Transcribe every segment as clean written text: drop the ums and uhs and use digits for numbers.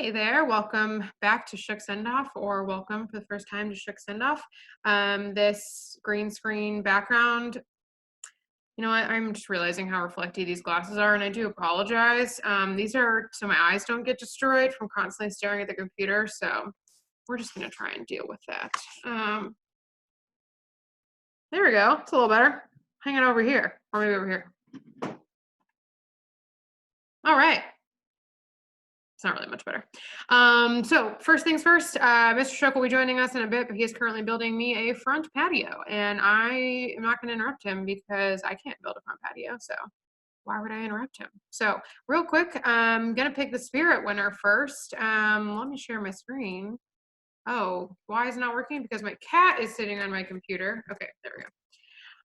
Hey there, welcome back to Shook Sendoff, or welcome for the first time to Shook Sendoff. This green screen background, you know what, I'm just realizing how reflecty these glasses are, and I do apologize. These are so my eyes don't get destroyed from constantly staring at the computer, so we're just gonna try and deal with that. There we go, it's a little better. Hang it over here, or maybe over here. All right. It's not really much better. So first things first, Mr. Shook will be joining us in a bit, but he is currently building me a front patio, and I am not going to interrupt him because I can't build a front patio. So why would I interrupt him? So real quick, I'm going to pick the spirit winner first. Let me share my screen. Oh, why is it not working? Because my cat is sitting on my computer. Okay, there we go.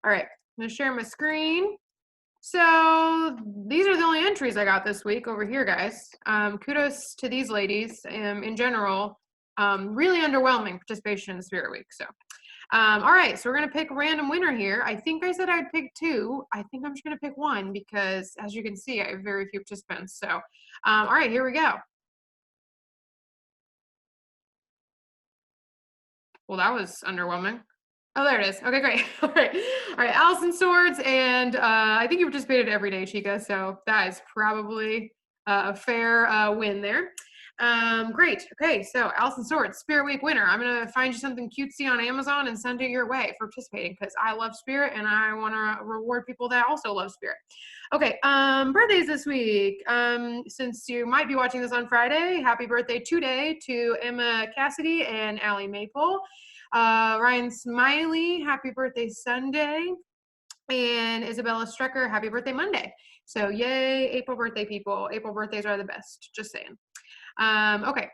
All right, I'm going to share my screen. So these are the only entries I got this week over here, guys. Kudos to these ladies. In general, really underwhelming participation in the Spirit Week. So, all right, so we're gonna pick a random winner here. I think I said I'd pick two. I think I'm just gonna pick one because, as you can see, I have very few participants. So, all right, here we go. Well, that was underwhelming. Oh, there it is. Okay, great. All right. All right. Allison Swords. And I think you participated every day, Chica. So that is probably a fair win there. Great. Okay. So Allison Swords, Spirit Week winner. I'm going to find you something cutesy on Amazon and send it your way for participating because I love Spirit and I want to reward people that also love Spirit. Okay. Birthdays this week. Since you might be watching this on Friday, happy birthday today to Emma Cassidy and Allie Maple. Ryan Smiley, happy birthday Sunday. And Isabella Strecker, happy birthday Monday. So yay, April birthday people. April birthdays are the best, just saying. Okay.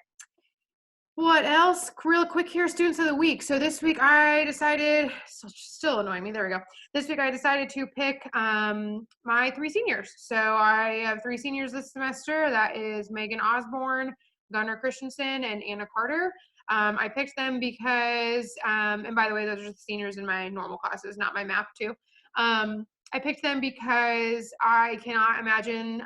What else? Real quick here, students of the week. So this week I decided, still annoying me, there we go. This week I decided to pick my three seniors. So I have three seniors this semester. That is Megan Osborne, Gunnar Christensen, and Anna Carter. I picked them because, and by the way, those are the seniors in my normal classes, not my math too. I picked them because I cannot imagine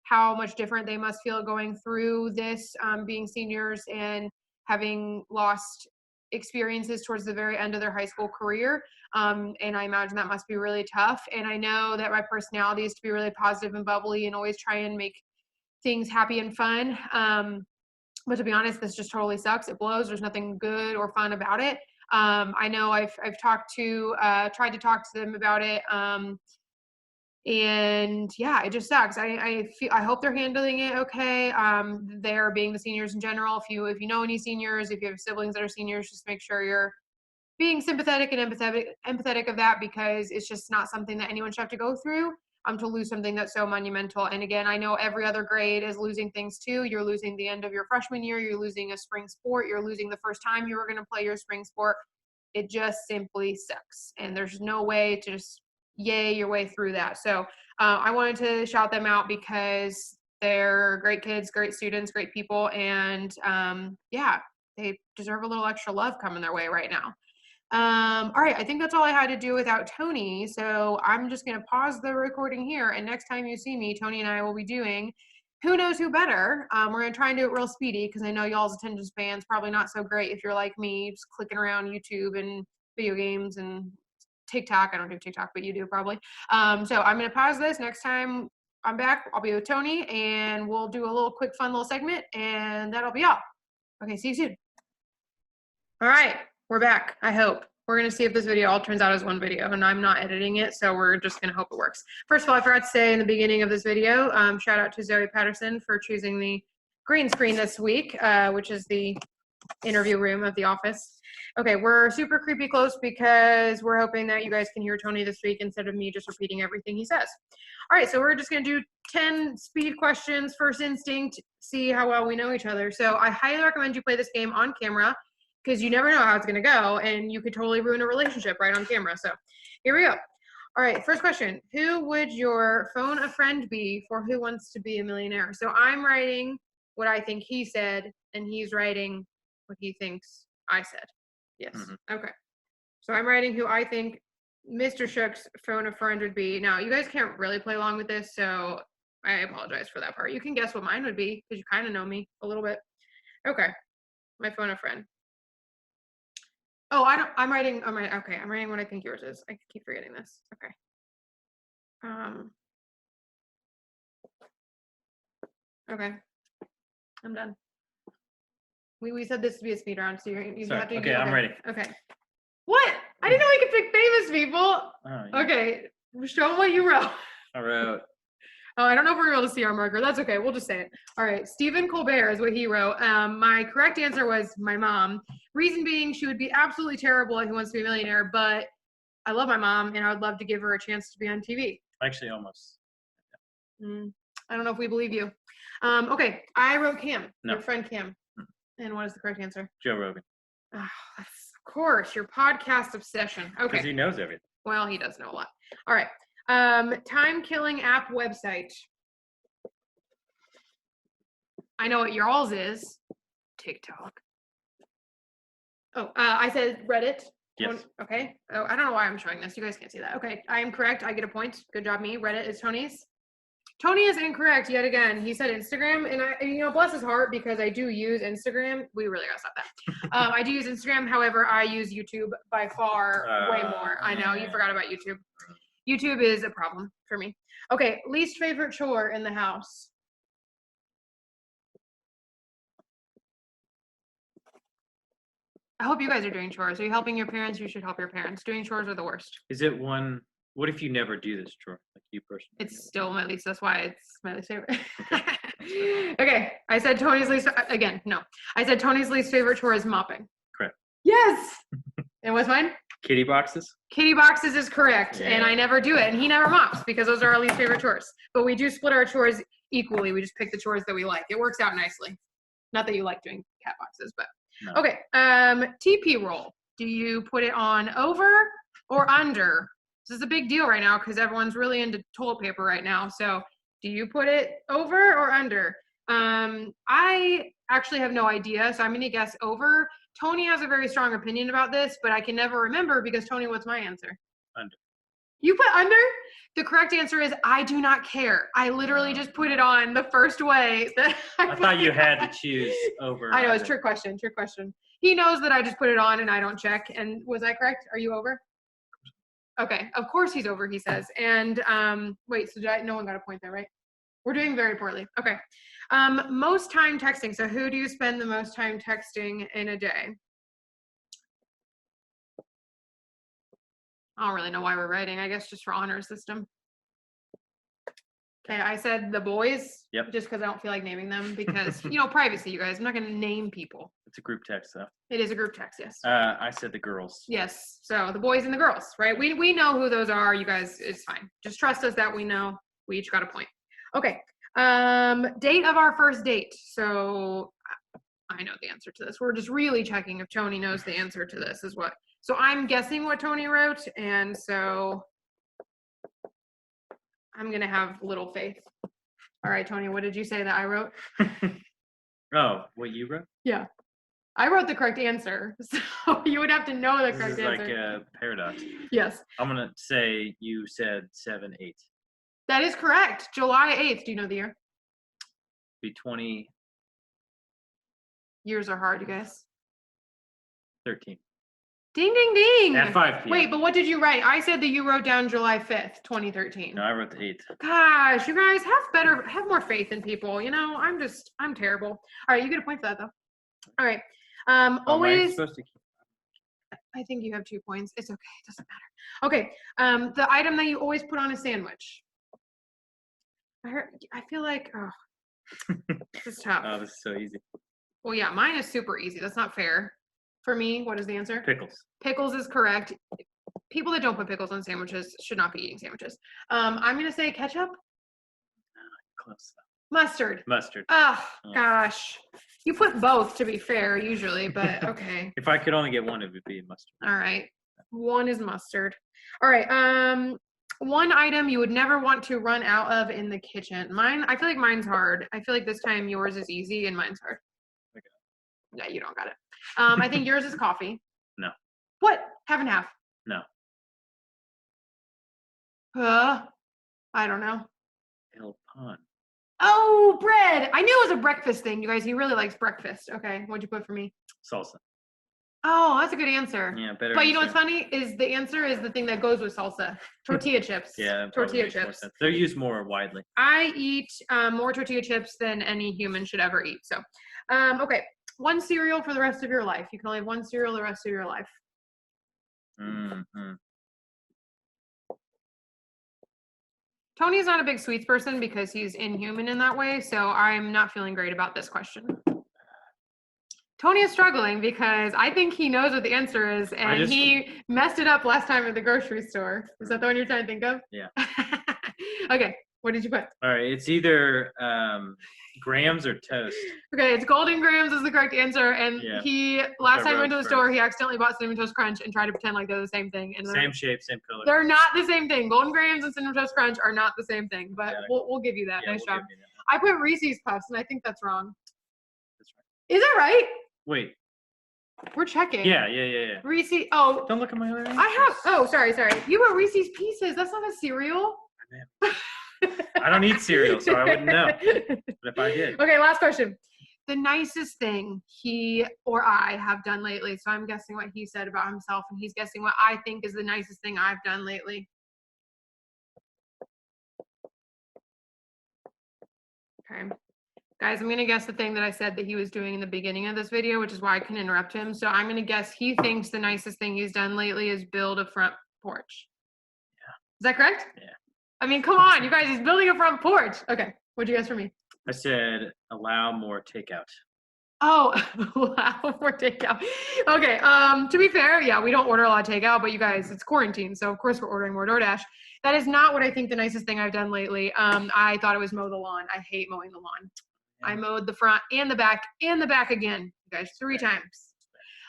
how much different they must feel going through this, being seniors and having lost experiences towards the very end of their high school career. And I imagine that must be really tough. And I know that my personality is to be really positive and bubbly and always try and make things happy and fun. But to be honest, this just totally sucks. It blows. There's nothing good or fun about it. I know I've talked to, tried to talk to them about it. And yeah, it just sucks. I hope they're handling it okay. They're being the seniors in general. If you know any seniors, if you have siblings that are seniors, just make sure you're being sympathetic and empathetic of that because it's just not something that anyone should have to go through. To lose something that's so monumental. And again, I know every other grade is losing things too. You're losing the end of your freshman year. You're losing a spring sport. You're losing the first time you were going to play your spring sport. It just simply sucks. And there's no way to just yay your way through that. So I wanted to shout them out because they're great kids, great students, great people. And yeah, they deserve a little extra love coming their way right now. All right, I think that's all I had to do without Tony. So I'm just going to pause the recording here. And next time you see me, Tony and I will be doing Who Knows Who Better. We're going to try and do it real speedy because I know y'all's attention span's probably not so great if you're like me, just clicking around YouTube and video games and TikTok. I don't do TikTok, but you do probably. So I'm going to pause this. Next time I'm back, I'll be with Tony and we'll do a little quick fun little segment and that'll be all. Okay, see you soon. All right, we're back, I hope. We're gonna see if this video all turns out as one video and I'm not editing it, so we're just gonna hope it works. First of all, I forgot to say in the beginning of this video, shout out to Zoe Patterson for choosing the green screen this week, which is the interview room of the office. Okay, we're super creepy close because we're hoping that you guys can hear Tony this week instead of me just repeating everything he says. All right, so we're just gonna do 10 speed questions, first instinct, see how well we know each other. So I highly recommend you play this game on camera because you never know how it's gonna go and you could totally ruin a relationship right on camera. So here we go. All right, first question. Who would your phone a friend be for Who Wants to Be a Millionaire? So I'm writing what I think he said and he's writing what he thinks I said. Yes. Okay. So I'm writing who I think Mr. Shook's phone a friend would be. Now, you guys can't really play along with this, so I apologize for that part. You can guess what mine would be because you kind of know me a little bit. Okay. My phone a friend. Oh, I'm writing. Okay. I'm writing what I think yours is. I keep forgetting this. Okay. Okay. I'm done. We said this to be a speed round, so you Sorry. have to. Okay, I'm ready. Okay. What? I didn't know we could pick famous people. Oh, yeah. Okay. Show them what you wrote. I wrote. Oh, I don't know if we're able to see our marker. That's okay. We'll just say it. All right. Stephen Colbert is what he wrote. My correct answer was my mom. Reason being, she would be absolutely terrible at Who Wants to Be a Millionaire, but I love my mom, and I would love to give her a chance to be on TV. Actually, almost. I don't know if we believe you. Okay. I wrote Cam. No. Your friend Cam. And what is the correct answer? Joe Rogan. Oh, that's, of course, your podcast obsession. Okay. Because he knows everything. Well, he does know a lot. All right. Time-killing app website. I know what y'all's is. TikTok. Oh, I said Reddit. Yes. Okay. Oh, I don't know why I'm showing this. You guys can't see that. Okay. I am correct. I get a point. Good job, me. Reddit is Tony's. Tony is incorrect yet again. He said Instagram, and bless his heart, because I do use Instagram. We really gotta stop that. I do use Instagram. However, I use YouTube by far way more. I know you forgot about YouTube. YouTube is a problem for me. Okay, least favorite chore in the house. I hope you guys are doing chores. Are you helping your parents? You should help your parents. Doing chores are the worst. Is it one? What if you never do this chore, like you personally? It's still my least. That's why it's my least favorite. Okay. I said Tony's least. Again, no. I said Tony's least favorite chore is mopping. Correct. Yes. And what's mine? Kitty boxes. Kitty boxes is correct, Yeah. and I never do it, and he never mops because those are our least favorite chores. But we do split our chores equally. We just pick the chores that we like. It works out nicely. Not that you like doing cat boxes, but No. okay. TP roll. Do you put it on over or under? This is a big deal right now because everyone's really into toilet paper right now. So do you put it over or under? I actually have no idea, so I'm going to guess over. Tony has a very strong opinion about this, but I can never remember because, Tony, what's my answer? Under. You put under? The correct answer is I do not care. I literally just put it on the first way. That I thought you had to choose over. I know, it's a trick question. Trick question. He knows that I just put it on and I don't check. And was I correct? Are you over? Okay, of course he's over, he says. And wait, so no one got a point there, right? We're doing very poorly. Okay. Most time texting. So who do you spend the most time texting in a day? I don't really know why we're writing. I guess just for honor system. Okay, I said the boys. Yep. Just because I don't feel like naming them because, privacy, you guys. I'm not going to name people. It's a group text, though. It is a group text, yes. I said the girls. Yes. So the boys and the girls, right? We know who those are. You guys, it's fine. Just trust us that we know. We each got a point. Okay. Date of our first date. So I know the answer to this. We're just really checking if Tony knows the answer to this is what. So I'm guessing what Tony wrote, and so I'm going to have little faith. All right, Tony, what did you say that I wrote? Oh, what you wrote? Yeah. I wrote the correct answer, so you would have to know the correct answer. This is like a paradox. Yes. I'm going to say you said 7/8. That is correct. July 8th. Do you know the year? Be 2013. Years are hard, you guys. Ding, ding, ding. At 5 p.m. Wait, but what did you write? I said that you wrote down July 5th, 2013. No, I wrote the 8th. Gosh, you guys have more faith in people. I'm terrible. All right, you get a point for that, though. All right. Always. Am I supposed to keep... I think you have 2 points. It's okay. It doesn't matter. Okay. The item that you always put on a sandwich. I feel like, this is tough. Oh, this is so easy. Well, yeah, mine is super easy. That's not fair. For me, what is the answer? Pickles. Pickles is correct. People that don't put pickles on sandwiches should not be eating sandwiches. I'm going to say ketchup. Close. Mustard. Mustard. Oh, gosh. You put both, to be fair, usually, but okay. If I could only get one, it would be mustard. All right. One is mustard. All right. One item you would never want to run out of in the kitchen. I feel like mine's hard. I feel like this time yours is easy and mine's hard. Okay. Yeah, you don't got it. I think yours is coffee. No. What? Half and half? No. I don't know. El pan. Oh, bread. I knew it was a breakfast thing, you guys. He really likes breakfast. Okay, what'd you put for me? Salsa. Oh, that's a good answer. Yeah, better But you know what's answer. funny is the answer is the thing that goes with salsa. Tortilla chips. Yeah, that probably Tortilla makes more chips. sense. They're used more widely. I eat more tortilla chips than any human should ever eat. So, okay, one cereal for the rest of your life. You can only have one cereal the rest of your life. Mm-hmm. Tony's not a big sweets person because he's inhuman in that way. So I'm not feeling great about this question. Tony is struggling because I think he knows what the answer is, and he messed it up last time at the grocery store. Is that the one you're trying to think of? Yeah. Okay, what did you put? All right, it's either grams or toast. Okay, it's Golden Grams is the correct answer, and Yeah. he last time he went to the store, first. he accidentally bought Cinnamon Toast Crunch and tried to pretend like they're the same thing. And Same shape, same color. they're not the same thing. Golden Grams and Cinnamon Toast Crunch are not the same thing, but Yeah, we'll give you that. yeah, Nice we'll job. give you that. I put Reese's Puffs, and I think that's wrong. That's right. Is that right? Wait. We're checking. Yeah. Reese's. Oh, Don't look at my other answers. I have. Oh, sorry. You were Reese's Pieces. That's not a cereal. I don't eat cereal, so I wouldn't know. But if I did. Okay, last question. The nicest thing he or I have done lately. So I'm guessing what he said about himself, and he's guessing what I think is the nicest thing I've done lately. Okay. Guys, I'm going to guess the thing that I said that he was doing in the beginning of this video, which is why I couldn't interrupt him. So I'm going to guess he thinks the nicest thing he's done lately is build a front porch. Yeah. Is that correct? Yeah. I mean, come on, you guys, he's building a front porch. Okay. What'd you guess for me? I said allow more takeout. Oh, wow, more takeout. Okay, to be fair, yeah, we don't order a lot of takeout, but you guys, it's quarantine, so of course we're ordering more DoorDash. That is not what I think the nicest thing I've done lately. I thought it was mow the lawn. I hate mowing the lawn. I mowed the front and the back again, you guys, 3 times.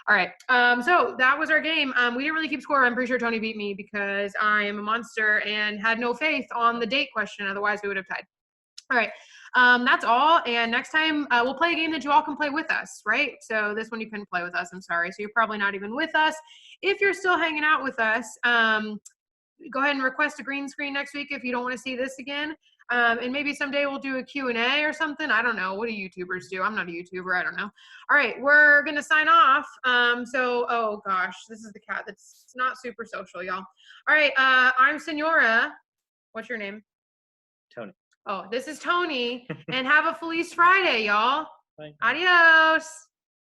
All right, so that was our game. We didn't really keep score. I'm pretty sure Tony beat me because I am a monster and had no faith on the date question. Otherwise, we would have tied. All right, that's all. And next time we'll play a game that you all can play with us, right? So this one you couldn't play with us, I'm sorry. So you're probably not even with us. If you're still hanging out with us, go ahead and request a green screen next week if you don't want to see this again. And maybe someday we'll do a Q&A or something. I don't know. What do YouTubers do? I'm not a YouTuber. I don't know. All right, we're going to sign off. Oh gosh, this is the cat that's not super social, y'all. All right, I'm Senora. What's your name? Tony. Oh, this is Tony. And have a Feliz Friday, y'all. Bye. Adios.